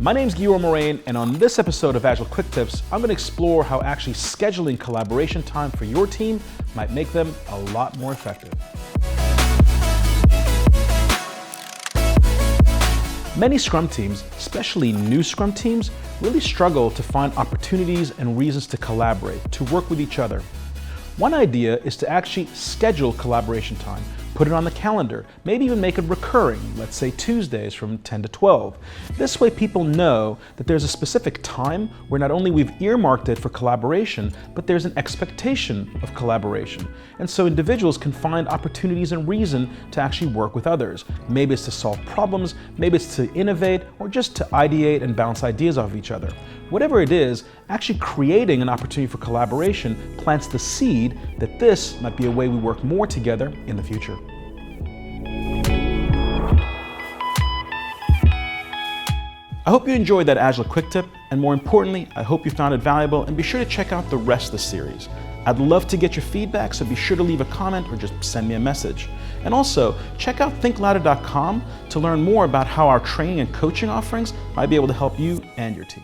My name's Giora Morein, and on this episode of Agile Quick Tips, I'm going to explore how actually scheduling collaboration time for your team might make them a lot more effective. Many Scrum teams, especially new Scrum teams, really struggle to find opportunities and reasons to collaborate, to work with each other. One idea is to actually schedule collaboration time. Put it on the calendar, maybe even make it recurring, let's say Tuesdays from 10 to 12. This way people know that there's a specific time where not only we've earmarked it for collaboration, but there's an expectation of collaboration. And so individuals can find opportunities and reason to actually work with others. Maybe it's to solve problems, maybe it's to innovate, or just to ideate and bounce ideas off each other. Whatever it is, actually creating an opportunity for collaboration plants the seed that this might be a way we work more together in the future. I hope you enjoyed that Agile Quick Tip, and more importantly, I hope you found it valuable, and be sure to check out the rest of the series. I'd love to get your feedback, so be sure to leave a comment or just send me a message. And also, check out thinklouder.com to learn more about how our training and coaching offerings might be able to help you and your team.